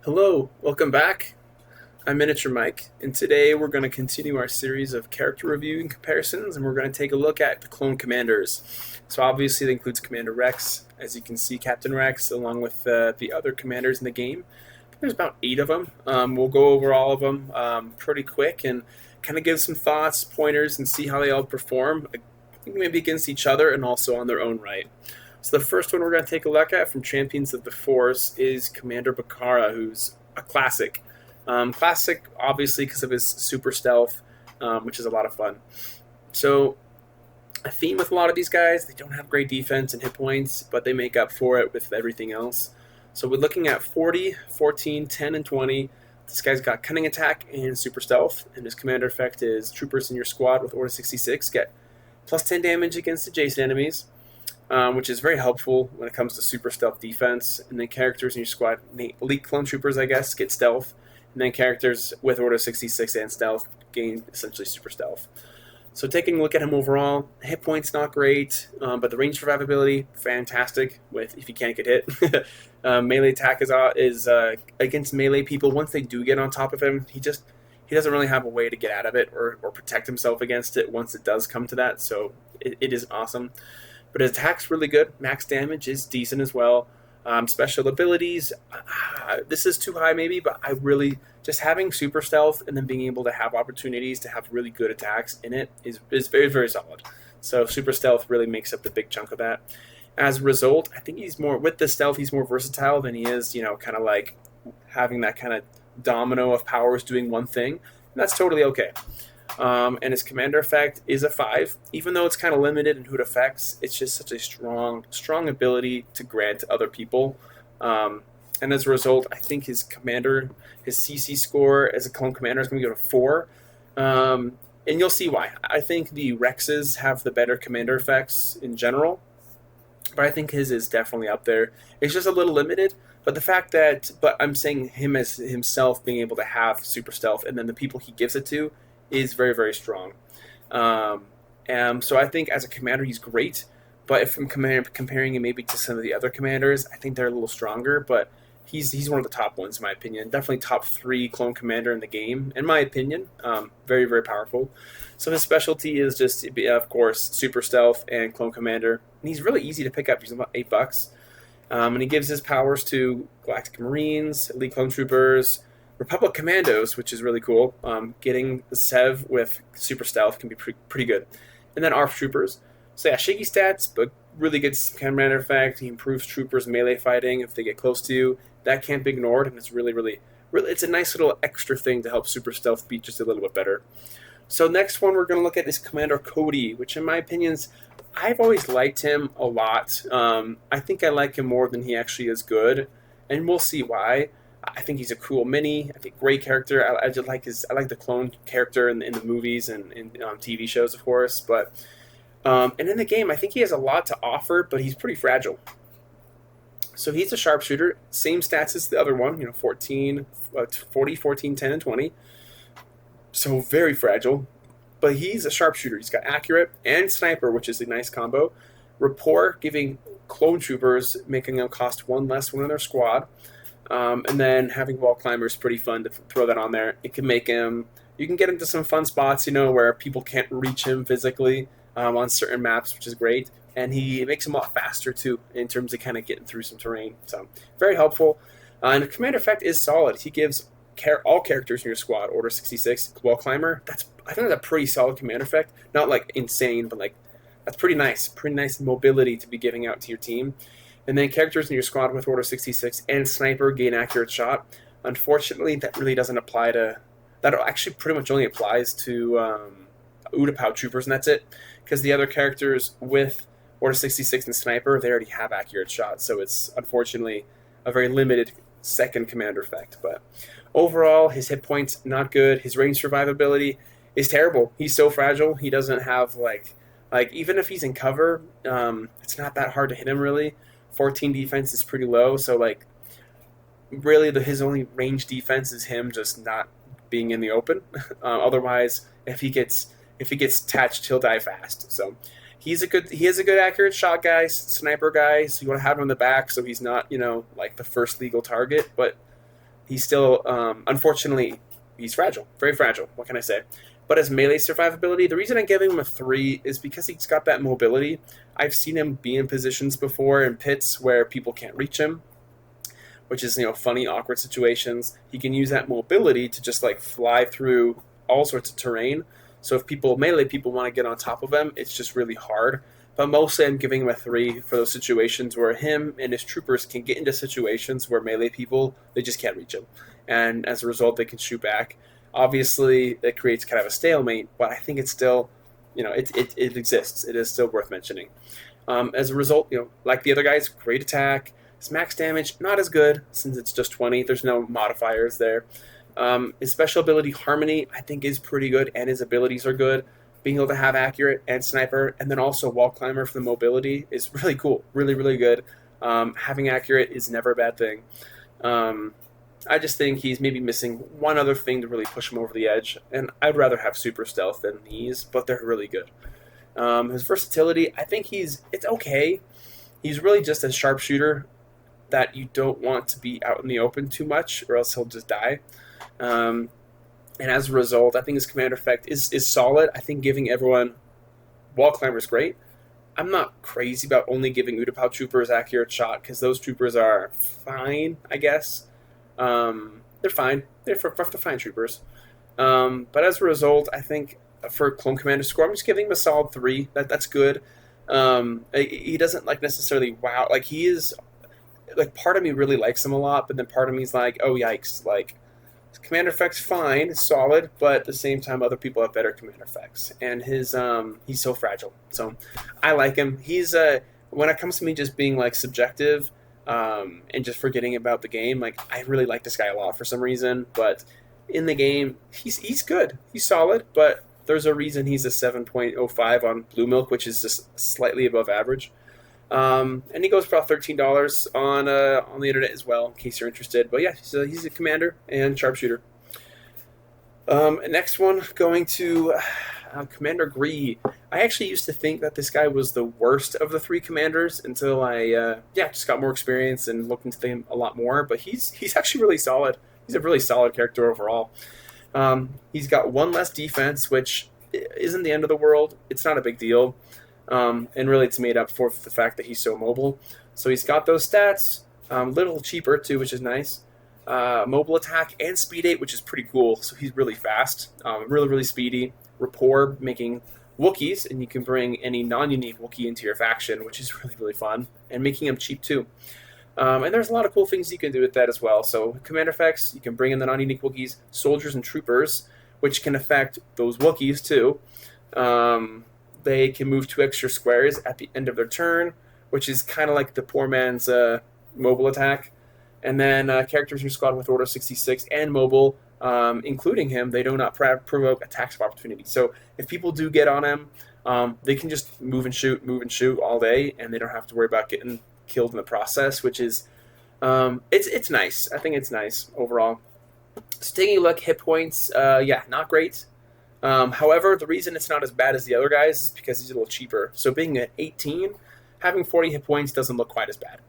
Hello, welcome back. I'm Miniature Mike, and today we're going to continue our series of character review and comparisons, and we're going to take a look at the clone commanders. So obviously that includes Commander Rex, as you can see, Captain Rex, along with the other commanders in the game. There's about 8 of them. We'll go over all of them pretty quick and kind of give some thoughts, pointers, and see how they all perform, maybe against each other and also on their own right. So the first one we're going to take a look at from Champions of the Force is Commander Bakara, who's a classic. Classic, obviously, because of his super stealth, which is a lot of fun. So a theme with a lot of these guys, they don't have great defense and hit points, but they make up for it with everything else. So we're looking at 40, 14, 10, and 20. This guy's got Cunning Attack and Super Stealth, and his commander effect is troopers in your squad with Order 66 get plus 10 damage against adjacent enemies, which is very helpful when it comes to super stealth defense. And then characters in your squad, elite clone troopers, I guess, get stealth. And then characters with Order 66 and stealth gain essentially super stealth. So taking a look at him overall, hit points not great, but the range survivability, fantastic with if you can't get hit. Melee attack is against melee people. Once they do get on top of him, he doesn't really have a way to get out of it or protect himself against it once it does come to that. So it is awesome. But his attack's really good. Max damage is decent as well. Special abilities, this is too high maybe, but I really, just having super stealth and then being able to have opportunities to have really good attacks in it is very, very solid. So super stealth really makes up the big chunk of that. As a result, I think with the stealth, he's more versatile than he is, kind of like having that kind of domino of powers doing one thing. And that's totally okay. And his commander effect is a 5. Even though it's kind of limited in who it affects, it's just such a strong ability to grant to other people. And as a result, I think his CC score as a clone commander is going to go to 4. And you'll see why. I think the Rexes have the better commander effects in general, but I think his is definitely up there. It's just a little limited. But but I'm saying him as himself being able to have super stealth, and then the people he gives it to is very, very strong. And so I think as a commander, he's great. But if I'm comparing him maybe to some of the other commanders, I think they're a little stronger. But he's one of the top ones, in my opinion. Definitely top 3 clone commander in the game, in my opinion. Very, very powerful. So his specialty is just, of course, super stealth and clone commander. And he's really easy to pick up. He's about $8. And he gives his powers to Galactic Marines, Elite Clone Troopers, Republic Commandos, which is really cool. Getting the Sev with super stealth can be pretty good. And then ARF Troopers. So yeah, shaky stats, but really good commander effect. He improves troopers melee fighting if they get close to you. That can't be ignored, and it's really, it's a nice little extra thing to help super stealth be just a little bit better. So next one we're going to look at is Commander Cody, which in my opinions, I've always liked him a lot. I think I like him more than he actually is good, and we'll see why. I think he's a cool mini. I think great character. I like the clone character in the movies and in TV shows, of course. But and in the game, I think he has a lot to offer, but he's pretty fragile. So he's a sharpshooter, same stats as the other one. 40, 14, 10, and 20. So very fragile. But he's a sharpshooter. He's got accurate and sniper, which is a nice combo. Rapport, giving clone troopers, making them cost 1 less when in their squad. And then having wall climbers is pretty fun to throw that on there. It can make him, you can get into some fun spots, where people can't reach him physically on certain maps, which is great. And he makes him a lot faster too in terms of kind of getting through some terrain. So very helpful. And the commander effect is solid. He gives all characters in your squad Order 66 wall climber. I think that's a pretty solid commander effect. Not like insane, but like that's pretty nice. Pretty nice mobility to be giving out to your team. And then characters in your squad with Order 66 and Sniper gain accurate shot. Unfortunately, that really doesn't apply to... That actually pretty much only applies to Utapau troopers, and that's it. Because the other characters with Order 66 and Sniper, they already have accurate shots. So it's, unfortunately, a very limited second commander effect. But overall, his hit points, not good. His range survivability is terrible. He's so fragile. He doesn't have, even if he's in cover, it's not that hard to hit him, really. 14 defense is pretty low, so really his only range defense is him just not being in the open. Otherwise, if he gets touched, he'll die fast. So he has a good accurate shot guy, sniper guy. So you want to have him in the back so he's not the first legal target. But he's still, unfortunately, he's fragile, very fragile. What can I say? But his melee survivability, the reason I'm giving him a 3 is because he's got that mobility. I've seen him be in positions before in pits where people can't reach him, which is, funny, awkward situations. He can use that mobility to just like fly through all sorts of terrain. So if melee people want to get on top of him, it's just really hard. But mostly I'm giving him a 3 for those situations where him and his troopers can get into situations where melee people, they just can't reach him. And as a result, they can shoot back. Obviously, it creates kind of a stalemate, but I think it's still, it exists. It is still worth mentioning. As a result, like the other guys, great attack. His max damage, not as good since it's just 20. There's no modifiers there. His special ability, Harmony, I think is pretty good, and his abilities are good. Being able to have Accurate and Sniper, and then also Wall Climber for the mobility is really cool. Really, really good. Having Accurate is never a bad thing. I just think he's maybe missing one other thing to really push him over the edge, and I'd rather have Super Stealth than these, but they're really good. His versatility, I think it's okay. He's really just a sharpshooter that you don't want to be out in the open too much, or else he'll just die. And as a result, I think his commander effect is solid. I think giving everyone Wall Climber is great. I'm not crazy about only giving Utapau troopers accurate shot, because those troopers are fine, I guess. They're fine. They're fine troopers. But as a result, I think for Clone Commander score, I'm just giving him a solid 3. That's good. He doesn't necessarily wow. He is part of me really likes him a lot, but then part of me is like, oh yikes, his commander effect's fine, it's solid, but at the same time other people have better commander effects, and his he's so fragile. So I like him. He's when it comes to me just being subjective, and just forgetting about the game, I really like this guy a lot for some reason, but in the game he's good, he's solid, but there's a reason he's a 7.05 on Blue Milk, which is just slightly above average. And he goes for about $13 on the internet as well, in case you're interested. But yeah, he's a commander and sharpshooter. Next one, going to Commander Gree. I actually used to think that this guy was the worst of the 3 commanders until I just got more experience and looked into him a lot more. But he's actually really solid. He's a really solid character overall. He's got 1 less defense, which isn't the end of the world. It's not a big deal. And really it's made up for the fact that he's so mobile. So he's got those stats, a little cheaper too, which is nice. Mobile attack and speed 8, which is pretty cool. So he's really fast, really, really speedy. Rapport, making Wookiees, and you can bring any non-unique Wookiee into your faction, which is really, really fun, and making them cheap too. And there's a lot of cool things you can do with that as well. So commander effects, you can bring in the non-unique Wookiees, soldiers and troopers, which can affect those Wookiees too. They can move 2 extra squares at the end of their turn, which is kind of like the poor man's mobile attack. And then characters in your squad with Order 66 and mobile, including him, they do not provoke attacks of opportunity. So if people do get on him, they can just move and shoot all day, and they don't have to worry about getting killed in the process, which is it's nice. I think it's nice overall. So taking a look, hit points, not great. However, the reason it's not as bad as the other guys is because he's a little cheaper. So being at 18, having 40 hit points doesn't look quite as bad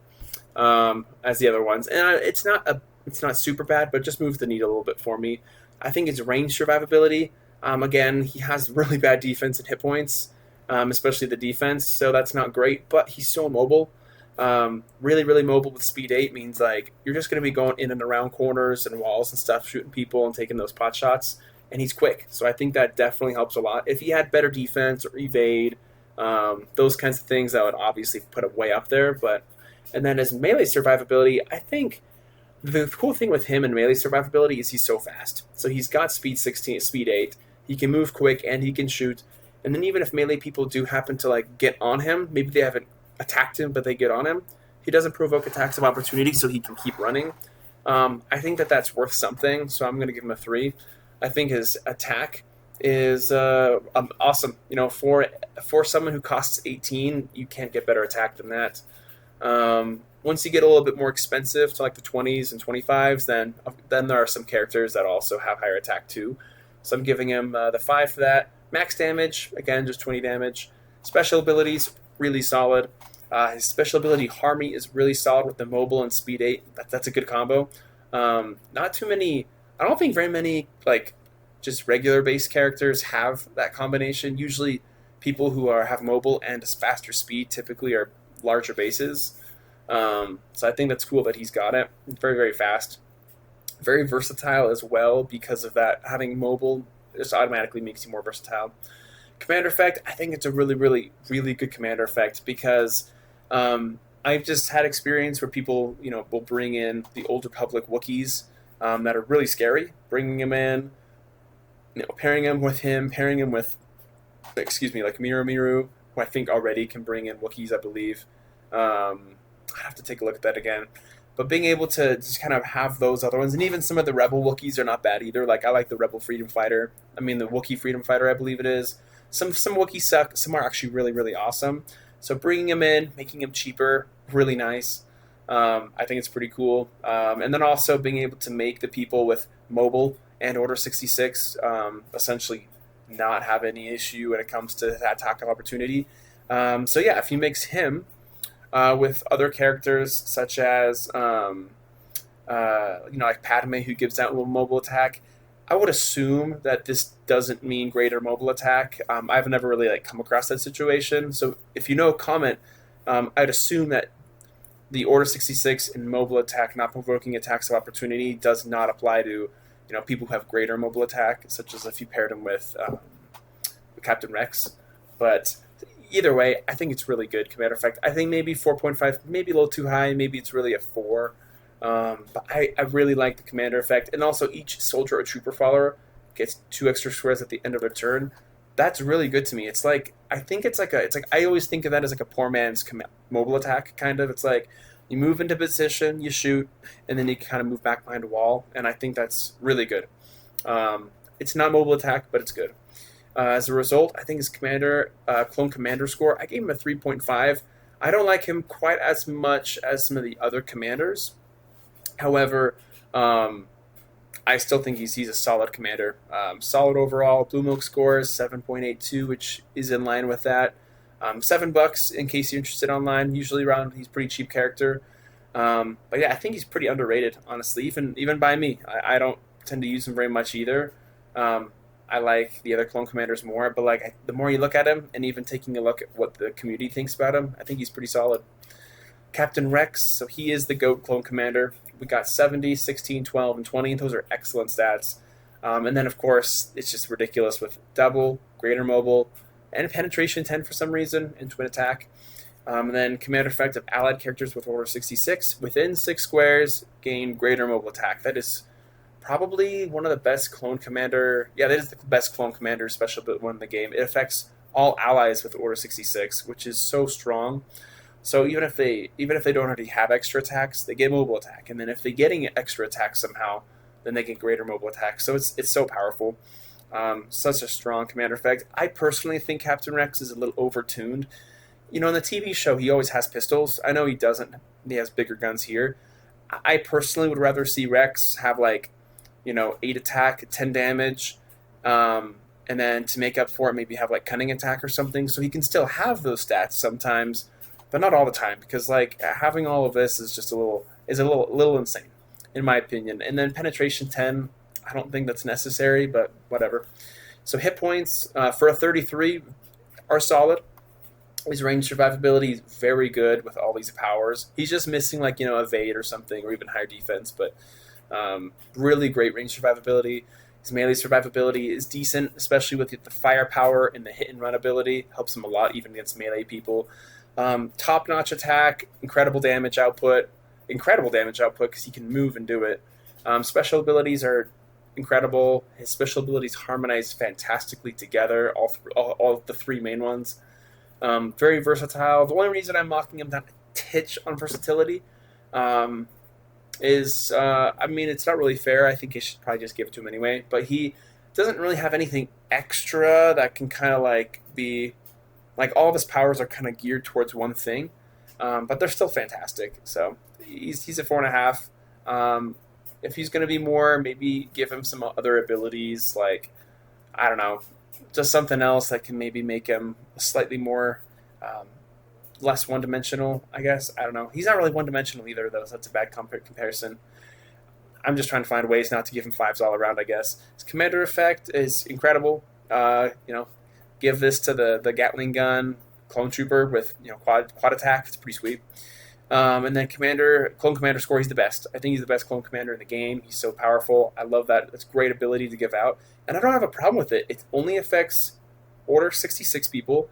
as the other ones. And it's not super bad, but it just moves the needle a little bit for me. I think his range survivability, again, he has really bad defense and hit points, especially the defense, so that's not great, but he's so mobile. Really, really mobile with speed 8 means you're just going to be going in and around corners and walls and stuff, shooting people and taking those pot shots. And he's quick, so I think that definitely helps a lot. If he had better defense or evade, those kinds of things, that would obviously put him way up there. And then his melee survivability, I think the cool thing with him and melee survivability is he's so fast. So he's got speed 16, speed 8. He can move quick and he can shoot. And then even if melee people do happen to get on him, maybe they haven't attacked him, but they get on him, he doesn't provoke attacks of opportunity, so he can keep running. I think that's worth something, so I'm going to give him a 3. I think his attack is awesome. For someone who costs 18, you can't get better attack than that. Once you get a little bit more expensive to the 20s and 25s, then there are some characters that also have higher attack too. So I'm giving him the 5 for that. Max damage, again, just 20 damage. Special abilities, really solid. His special ability, Harmony, is really solid with the mobile and speed 8. That's a good combo. Not too many. I don't think very many like just regular base characters have that combination. Usually, people who are have mobile and a faster speed typically are larger bases. So I think that's cool that he's got it. Very very fast, very versatile as well because of that. Having mobile just automatically makes you more versatile. Commander effect, I think it's a really, really, really good commander effect because I've just had experience where people, will bring in the Old Republic Wookiees that are really scary, bringing him in, pairing him with him, pairing him with, excuse me, like Miru, who I think already can bring in Wookiees, I believe. I have to take a look at that again. But being able to just kind of have those other ones, and even some of the Rebel Wookiees are not bad either. Like I like the Rebel Freedom Fighter. I mean the Wookiee Freedom Fighter, I believe it is. Some Wookiees suck. Some are actually really really awesome. So bringing him in, making him cheaper, really nice. I think it's pretty cool. And then also being able to make the people with mobile and Order 66 essentially not have any issue when it comes to that attack of opportunity. So yeah, if he makes him with other characters such as like Padme, who gives out a little mobile attack. I would assume that this doesn't mean greater mobile attack. I've never really come across that situation. So if you know, comment. I'd assume that the Order 66 and mobile attack, not provoking attacks of opportunity, does not apply to people who have greater mobile attack, such as if you paired him with Captain Rex. But either way, I think it's really good commander effect. I think maybe 4.5, maybe a little too high. Maybe it's really a 4. But I really like the commander effect. And also each soldier or trooper follower gets 2 extra squares at the end of their turn. That's really good to me. It's like, I think it's like I always think of that as like a poor man's mobile attack, kind of. It's like you move into position, you shoot, and then you kind of move back behind a wall. And I think that's really good. It's not mobile attack, but it's good. As a result, I think his clone commander score, I gave him a 3.5. I don't like him quite as much as some of the other commanders. However, I still think he's a solid commander. Solid overall. Blue Milk scores 7.82, which is in line with that. $7 in case you're interested online. Usually around, he's a pretty cheap character. But yeah, I think he's pretty underrated, honestly, even by me. I don't tend to use him very much either. I like the other clone commanders more, but the more you look at him, and even taking a look at what the community thinks about him, I think he's pretty solid. Captain Rex, so he is the GOAT clone commander. We got 70, 16, 12, and 20. Those are excellent stats. And then, of course, it's just ridiculous with double, greater mobile, and penetration 10 for some reason, and twin attack. And then commander effect of allied characters with Order 66. Within 6 squares, gain greater mobile attack. That is probably one of the best clone commander. Yeah, that is the best clone commander special ability one in the game. It affects all allies with Order 66, which is so strong. So even if they don't already have extra attacks, they get mobile attack, and then if they're getting extra attacks somehow, then they get greater mobile attack. So it's so powerful. Such a strong commander effect. I personally think Captain Rex is a little overtuned. In the TV show, he always has pistols. I know he doesn't. He has bigger guns here. I personally would rather see Rex have 8 attack, 10 damage, and then to make up for it, maybe have cunning attack or something, so he can still have those stats sometimes, but not all the time, because having all of this is just a little insane, in my opinion. And then penetration 10, I don't think that's necessary, but whatever. So hit points for a 33 are solid. His range survivability is very good with all these powers. He's just missing evade or something, or even higher defense, but really great range survivability. His melee survivability is decent, especially with the firepower and the hit and run ability. Helps him a lot even against melee people. Top-notch attack, incredible damage output because he can move and do it. Special abilities are incredible. His special abilities harmonize fantastically together, all the 3 main ones. Very versatile. The only reason I'm mocking him that titch on versatility is, it's not really fair. I think I should probably just give it to him anyway. But he doesn't really have anything extra that can kind of be... all of his powers are kind of geared towards one thing, but they're still fantastic. So he's a 4.5. If he's going to be more, maybe give him some other abilities, I don't know, just something else that can maybe make him slightly more, less one-dimensional, I guess. I don't know. He's not really one-dimensional either, though, so that's a bad comparison. I'm just trying to find ways not to give him fives all around, I guess. His commander effect is incredible. Give this to the Gatling gun clone trooper with quad attack. It's pretty sweet. And then clone commander score. He's the best. I think he's the best clone commander in the game. He's so powerful. I love that. It's a great ability to give out, and I don't have a problem with it. It only affects Order 66 people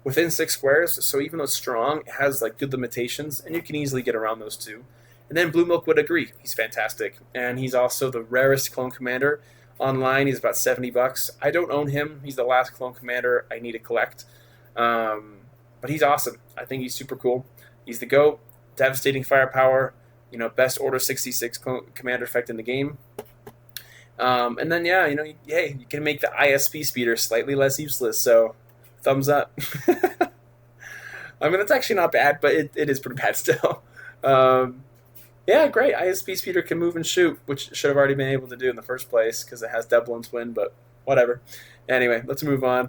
within 6 squares. So even though it's strong, it has like good limitations, and you can easily get around those two. And then Blue Milk would agree. He's fantastic, and he's also the rarest clone commander. Online, he's about $70. I don't own him. He's the last clone commander I need to collect. But he's awesome. I think he's super cool. He's the GOAT. Devastating firepower, best Order 66 commander effect in the game. And then, you can make the ISP speeder slightly less useless, so thumbs up. I mean, that's actually not bad, but it is pretty bad still. Great. ISP speeder can move and shoot, which should have already been able to do in the first place because it has double and twin, but whatever. Anyway, let's move on.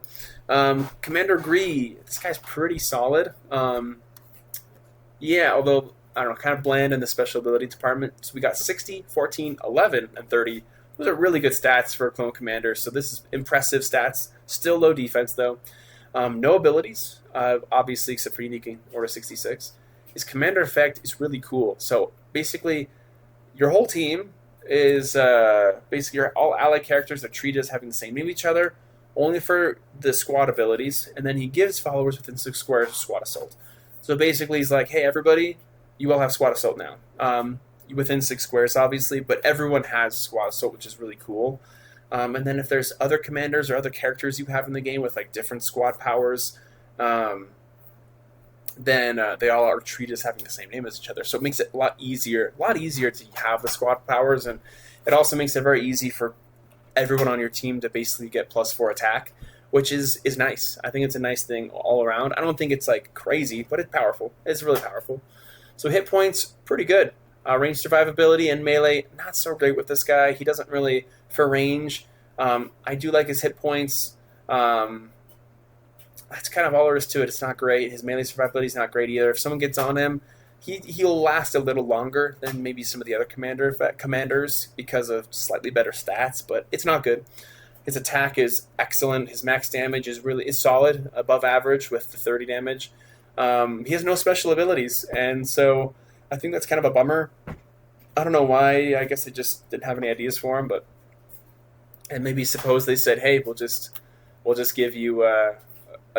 Commander Gree, this guy's pretty solid. Although, I don't know, kind of bland in the special ability department. So we got 60, 14, 11, and 30. Those are really good stats for a clone commander, so this is impressive stats. Still low defense, though. No abilities, obviously, except for unique in Order 66. His commander effect is really cool. So basically, your whole team is all allied characters are treated as having the same name each other, only for the squad abilities, and then he gives followers within 6 squares of squad assault. So basically, he's like, hey, everybody, you all have squad assault now. Within 6 squares, obviously, but everyone has squad assault, which is really cool. And then if there's other commanders or other characters you have in the game with like different squad powers, then they all are treated as having the same name as each other. So it makes it a lot easier to have the squad powers, and it also makes it very easy for everyone on your team to basically get +4 attack, which is nice. I think it's a nice thing all around. I don't think it's like crazy, but it's powerful. It's really powerful. So hit points, pretty good. Range survivability and melee, not so great with this guy. He doesn't really, for range, I do like his hit points. That's kind of all there is to it. It's not great. His melee survivability is not great either. If someone gets on him, he'll last a little longer than maybe some of the other commanders because of slightly better stats, but it's not good. His attack is excellent. His max damage is solid, above average with the 30 damage. He has no special abilities, and so I think that's kind of a bummer. I don't know why. I guess they just didn't have any ideas for him, and maybe suppose they said, "Hey, we'll just give you a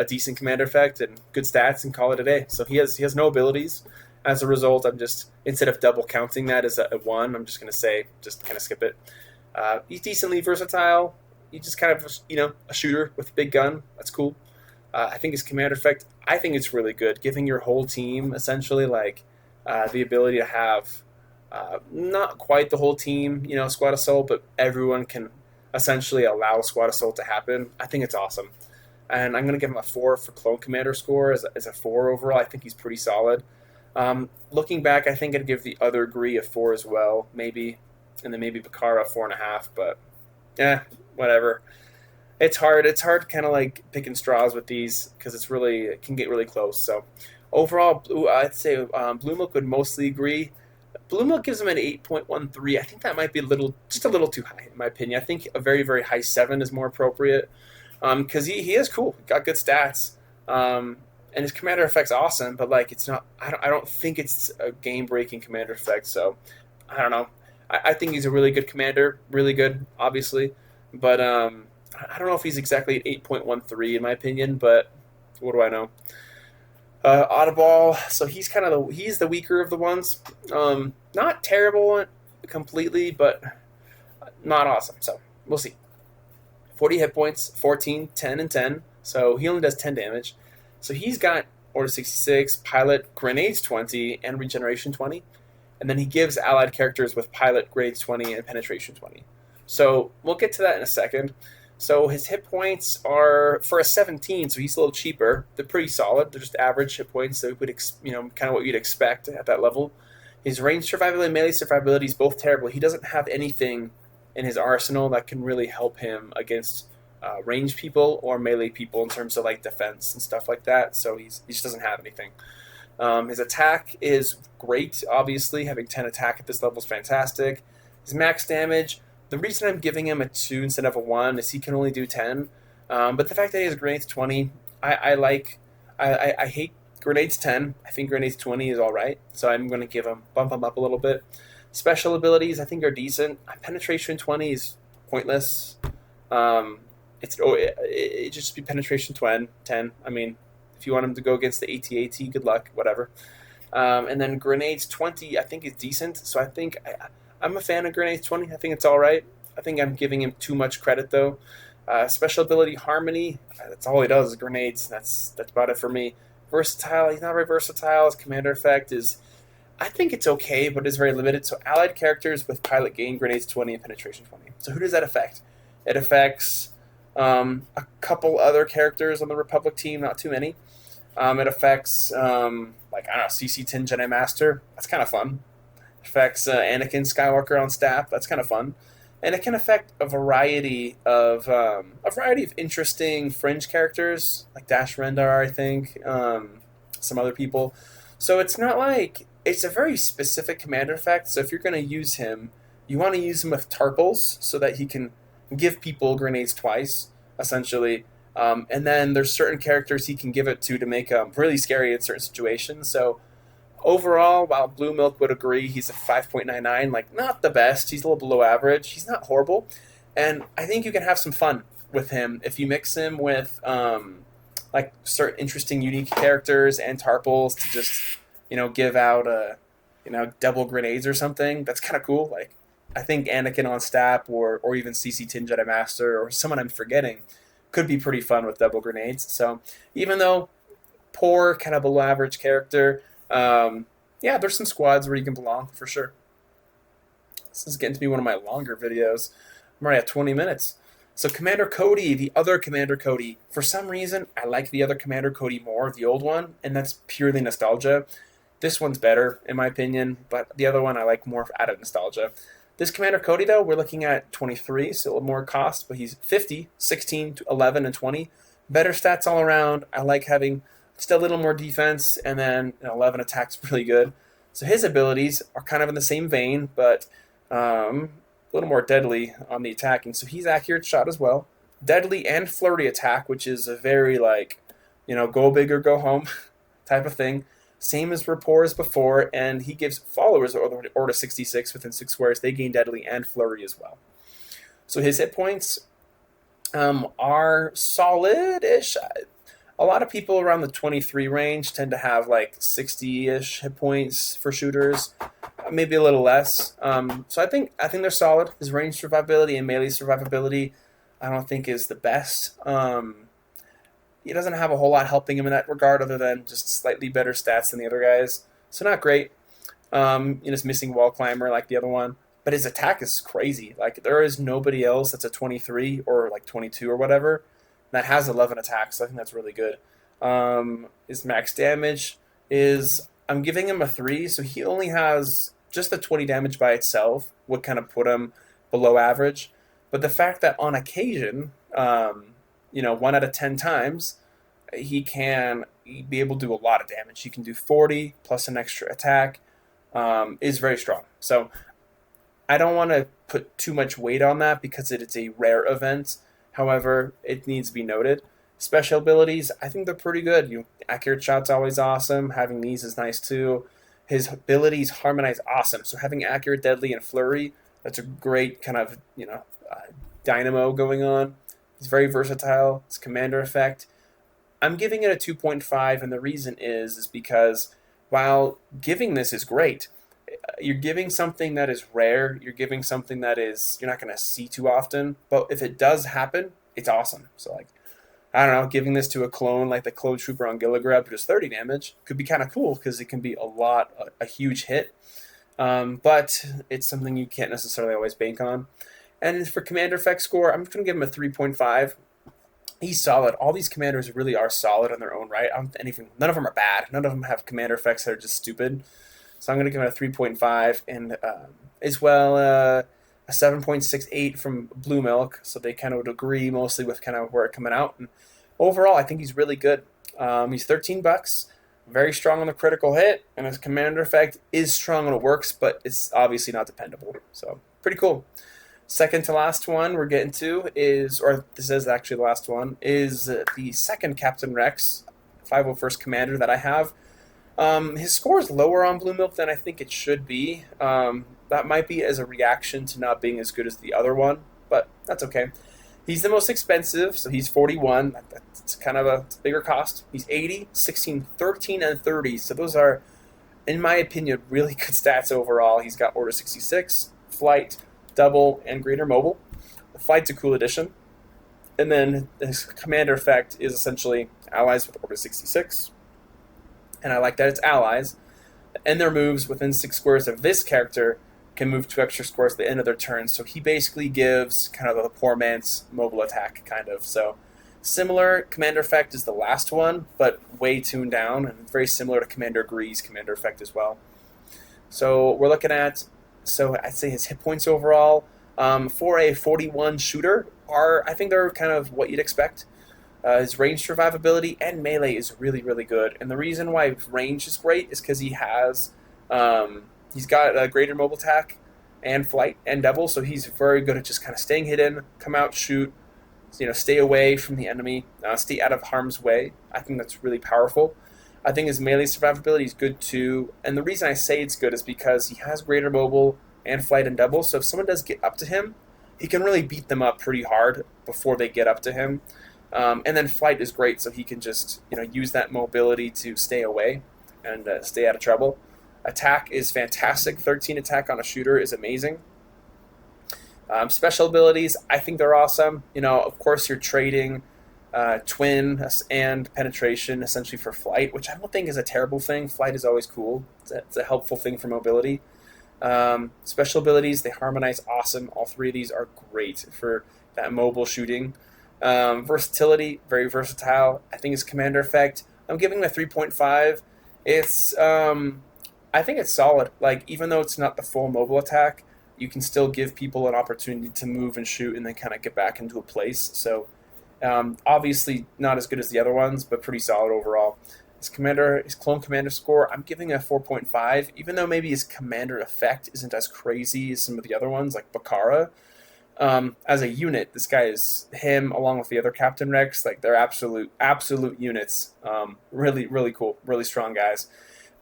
decent commander effect and good stats and call it a day." So he has no abilities. As a result, I'm just, instead of double counting that as a 1, I'm just going to say just kind of skip it. He's decently versatile. He's just kind of a shooter with a big gun. That's cool. I think his commander effect, I think it's really good, giving your whole team essentially like the ability to have not quite the whole team, squad assault, but everyone can essentially allow squad assault to happen. I think it's awesome. And I'm going to give him a 4 for clone commander score as a 4 overall. I think he's pretty solid. Looking back, I think I'd give the other Gree a 4 as well, maybe, and then maybe Bakara a 4.5, but whatever. It's hard kind of like picking straws with these because it can get really close. So overall, I'd say Blue Milk would mostly agree. Blue Milk gives him an 8.13. I think that might be just a little too high in my opinion. I think a very, very high 7 is more appropriate because he is cool. Got good stats. And his commander effect's awesome, but like it's not. I don't think it's a game-breaking commander effect. So I don't know. I think he's a really good commander, really good, obviously, but I don't know if he's exactly at 8.13 in my opinion. But what do I know? Oddball. So he's he's the weaker of the ones. Not terrible completely, but not awesome. So we'll see. 40 hit points, 14, 10, and 10. So he only does 10 damage. So he's got Order 66, Pilot, Grenades 20, and Regeneration 20. And then he gives allied characters with Pilot, Grenades 20, and Penetration 20. So we'll get to that in a second. So his hit points are, for a 17, so he's a little cheaper. They're pretty solid. They're just average hit points, so kind of what you'd expect at that level. His range survivability and melee survivability is both terrible. He doesn't have anything in his arsenal that can really help him against range people or melee people in terms of like defense and stuff like that. So he just doesn't have anything. His attack is great, obviously. Having 10 attack at this level is fantastic. His max damage, the reason I'm giving him a 2 instead of a 1 is he can only do 10. But the fact that he has grenades 20, I like. I hate grenades 10. I think grenades 20 is all right. So I'm going to bump him up a little bit. Special abilities, I think, are decent. Penetration 20 is pointless. It just be penetration 10. I mean, if you want him to go against the AT-AT, good luck, whatever. And then grenades 20, I think is decent. So I think I'm a fan of grenades 20. I think it's all right. I think I'm giving him too much credit though. Special ability harmony, that's all he does is grenades. That's about it for me. Versatile, he's not very versatile. His commander effect is, I think it's okay, but it's very limited. So allied characters with pilot gain grenades 20 and penetration 20. So who does that affect? It affects a couple other characters on the Republic team, not too many. It affects, like, I don't know, CC 10 Jedi Master. That's kind of fun. It affects Anakin Skywalker on staff. That's kind of fun. And it can affect a variety of interesting fringe characters, like Dash Rendar, I think, some other people. So it's not like, it's a very specific commander effect. So if you're going to use him, you want to use him with Tarpals so that he can give people grenades twice, essentially. And then there's certain characters he can give it to make them really scary in certain situations. So overall, while Blue Milk would agree he's a 5.99, like not the best. He's a little below average. He's not horrible. And I think you can have some fun with him if you mix him with like certain interesting, unique characters and Tarpals to just, give out double grenades or something. That's kind of cool. Like, I think Anakin on staff or even CC 10 Jedi Master or someone I'm forgetting could be pretty fun with double grenades. So even though poor, kind of below average character, yeah, there's some squads where you can belong for sure. This is getting to be one of my longer videos. I'm already at 20 minutes. So Commander Cody, the other Commander Cody. For some reason, I like the other Commander Cody more, the old one, and that's purely nostalgia. This one's better, in my opinion, but the other one I like more out of nostalgia. This Commander Cody, though, we're looking at 23, so a little more cost, but he's 50, 16, 11, and 20. Better stats all around. I like having just a little more defense, and then 11 attack's really good. So his abilities are kind of in the same vein, but a little more deadly on the attacking. So he's accurate shot as well. Deadly and flurry attack, which is a very, go big or go home type of thing. Same as rapport as before, and he gives followers order 66 within 6 squares. They gain deadly and flurry as well. So his hit points are solid-ish. A lot of people around the 23 range tend to have like 60-ish hit points for shooters, maybe a little less. So I think they're solid. His range survivability and melee survivability, I don't think is the best. He doesn't have a whole lot helping him in that regard other than just slightly better stats than the other guys. So not great. He's missing wall climber like the other one. But his attack is crazy. Like, there is nobody else that's a 23 or like 22 or whatever that has 11 attacks. So I think that's really good. His max damage is, I'm giving him a 3. So he only has just the 20 damage by itself would kind of put him below average. But the fact that on occasion, 1 out of 10 times, he can be able to do a lot of damage. He can do 40 plus an extra attack, is very strong. So I don't want to put too much weight on that because it's a rare event. However, it needs to be noted. Special abilities, I think they're pretty good. Accurate shot's always awesome. Having these is nice too. His abilities harmonize awesome. So having accurate, deadly, and flurry, that's a great kind of dynamo going on. He's very versatile. His commander effect, I'm giving it a 2.5, and the reason is because while giving this is great, you're giving something that is rare. You're giving something that is you're not going to see too often. But if it does happen, it's awesome. So I don't know, giving this to a clone like the Clone Trooper on Gilligrab who does 30 damage could be kind of cool because it can be a huge hit. But it's something you can't necessarily always bank on. And for commander effect score, I'm just going to give him a 3.5. He's solid. All these commanders really are solid in their own right. None of them are bad. None of them have commander effects that are just stupid. So I'm going to give him a 3.5. And as well, a 7.68 from Blue Milk. So they kind of would agree mostly with kind of where it's coming out. And overall, I think he's really good. He's $13. Very strong on the critical hit. And his commander effect is strong when it works, but it's obviously not dependable. So pretty cool. Second to last one we're getting to is, or this is actually the last one, is the second Captain Rex, 501st Commander that I have. His score is lower on Blue Milk than I think it should be. That might be as a reaction to not being as good as the other one, but that's okay. He's the most expensive, so he's 41. That's kind of a bigger cost. He's 80, 16, 13, and 30. So those are, in my opinion, really good stats overall. He's got Order 66, Flight, Double, and Greater Mobile. The Flight's a cool addition. And then his commander effect is essentially allies with Order 66. And I like that it's allies. And their moves within 6 squares of this character can move 2 extra squares at the end of their turn. So he basically gives kind of the poor man's mobile attack, kind of. So similar commander effect is the last one, but way tuned down, and very similar to Commander Gree's commander effect as well. So we're looking at, so I'd say his hit points overall for a 41 shooter are, I think they're kind of what you'd expect. His range survivability and melee is really, really good. And the reason why range is great is because he's got a greater mobile attack and flight and double, so he's very good at just kind of staying hidden, come out, shoot, stay away from the enemy, stay out of harm's way. I think that's really powerful. I think his melee survivability is good too, and the reason I say it's good is because he has greater mobile and flight and double, so if someone does get up to him, he can really beat them up pretty hard before they get up to him. And then flight is great, so he can just use that mobility to stay away and stay out of trouble. Attack is fantastic. 13 attack on a shooter is amazing. Special abilities, I think they're awesome. Of course, you're trading twin and penetration essentially for flight, which I don't think is a terrible thing. Flight is always cool. It's a helpful thing for mobility. Special abilities, they harmonize awesome. All 3 of these are great for that mobile shooting. Versatility, very versatile. I think his commander effect, I'm giving him a 3.5. It's I think it's solid. Like, even though it's not the full mobile attack, you can still give people an opportunity to move and shoot and then kind of get back into a place. So obviously not as good as the other ones, but pretty solid overall. His clone commander score, I'm giving a 4.5, even though maybe his commander effect isn't as crazy as some of the other ones, like Bakara. As a unit, this guy is, him along with the other Captain Rex, like they're absolute units. Really, really cool, really strong guys.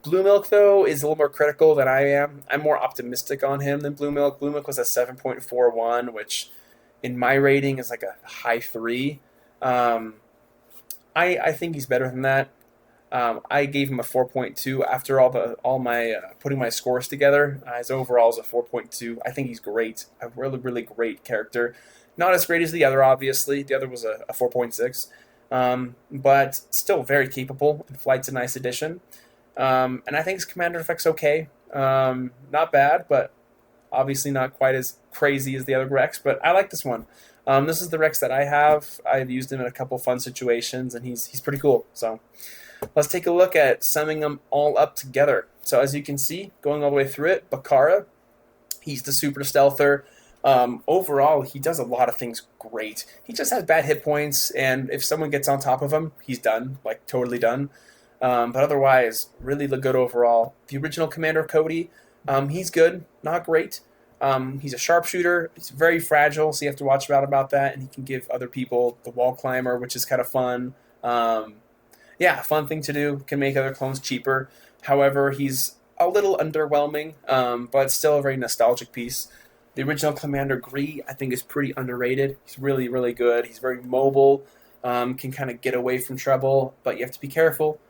Blue Milk, though, is a little more critical than I am. I'm more optimistic on him than Blue Milk. Blue Milk was a 7.41, which in my rating is like a high 3. I think he's better than that. I gave him a 4.2 after all my putting my scores together. His overall is a 4.2. I think he's great. A really, really great character. Not as great as the other, obviously. The other was a 4.6. But still very capable. And Flight's a nice addition. And I think his commander effect's okay. Not bad, but obviously not quite as crazy as the other Rex. But I like this one. This is the Rex that I have. I've used him in a couple fun situations, and he's pretty cool. So let's take a look at summing them all up together. So as you can see, going all the way through it, Bakara, he's the super stealther. Overall, he does a lot of things great. He just has bad hit points, and if someone gets on top of him, he's done, like totally done. But otherwise, really good overall. The original Commander Cody, he's good, not great. He's a sharpshooter. He's very fragile, so you have to watch out about that. And he can give other people the wall climber, which is kind of fun. Fun thing to do. Can make other clones cheaper. However, he's a little underwhelming, but still a very nostalgic piece. The original Commander Gree, I think, is pretty underrated. He's really, really good. He's very mobile. Can kind of get away from trouble, but you have to be careful.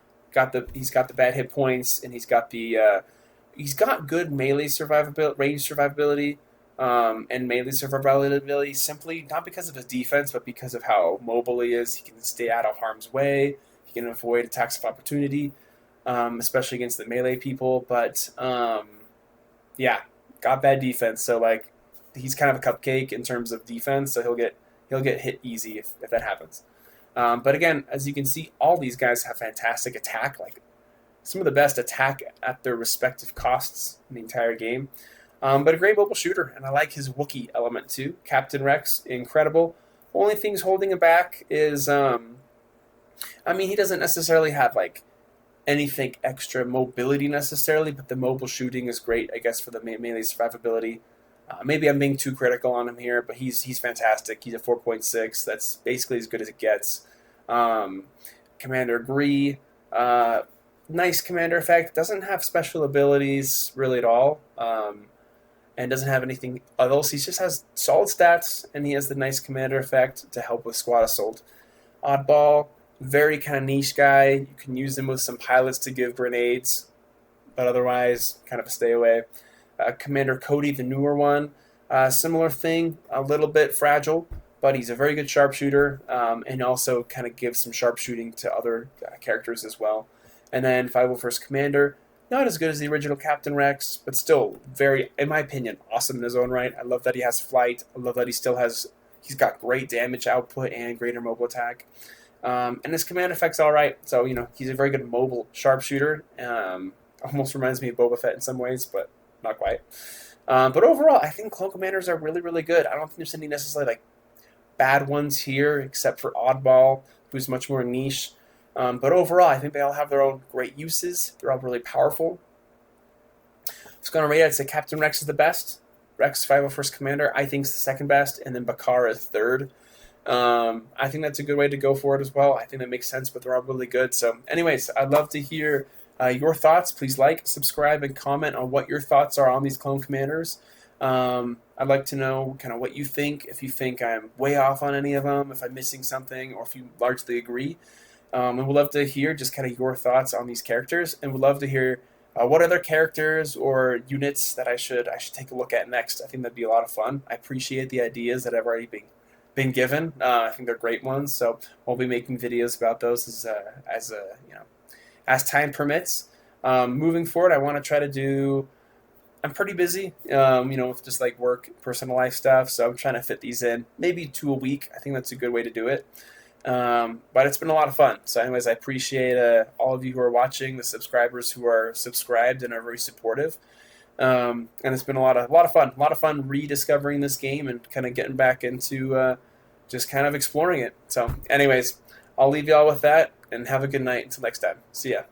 He's got the bad hit points, and he's got good melee survivability, range survivability, and melee survivability simply not because of his defense, but because of how mobile he is. He can stay out of harm's way. He can avoid attacks of opportunity, especially against the melee people. But got bad defense. So like, he's kind of a cupcake in terms of defense. So he'll get hit easy if that happens. But again, as you can see, all these guys have fantastic attack, like some of the best attack at their respective costs in the entire game. But a great mobile shooter, and I like his Wookiee element too. Captain Rex, incredible. Only things holding him back is, he doesn't necessarily have like anything extra mobility necessarily, but the mobile shooting is great, I guess, for the melee survivability. Maybe I'm being too critical on him here, but he's fantastic. He's a 4.6. That's basically as good as it gets. Um, Commander Gree, uh, nice commander effect. Doesn't have special abilities really at all, and doesn't have anything else. He just has solid stats, and he has the nice commander effect to help with squad assault. Oddball, very kind of niche guy. You can use him with some pilots to give grenades, but otherwise, kind of a stay away. Commander Cody, the newer one, similar thing, a little bit fragile, but he's a very good sharpshooter, and also kind of gives some sharpshooting to other characters as well. And then 501st Commander, not as good as the original Captain Rex, but still very, in my opinion, awesome in his own right. I love that he has flight. I love that he's got great damage output and greater mobile attack. And his command effect's all right. So, he's a very good mobile sharpshooter. Almost reminds me of Boba Fett in some ways, but not quite. But overall, I think Clone Commanders are really, really good. I don't think there's any necessarily bad ones here, except for Oddball, who's much more niche. But overall, I think they all have their own great uses. They're all really powerful. It's going to rate it. I'd say Captain Rex is the best. Rex 501st Commander, I think, is the second best, and then Bakara is third. I think that's a good way to go for it as well. I think that makes sense, but they're all really good. So, anyways, I'd love to hear your thoughts. Please like, subscribe, and comment on what your thoughts are on these Clone Commanders. I'd like to know kind of what you think, if you think I'm way off on any of them, if I'm missing something, or if you largely agree. And we'd love to hear just kind of your thoughts on these characters, and we'd love to hear what other characters or units that I should take a look at next. I think that'd be a lot of fun. I appreciate the ideas that have already been given. I think they're great ones, so we'll be making videos about those as time permits. Moving forward, I want to try to do. I'm pretty busy, with just work, personal life stuff. So I'm trying to fit these in, maybe 2 a week. I think that's a good way to do it. But it's been a lot of fun. So anyways, I appreciate all of you who are watching, the subscribers who are subscribed and are very supportive. And it's been a lot of fun rediscovering this game and kind of getting back into just kind of exploring it. So anyways, I'll leave you all with that, and have a good night until next time. See ya.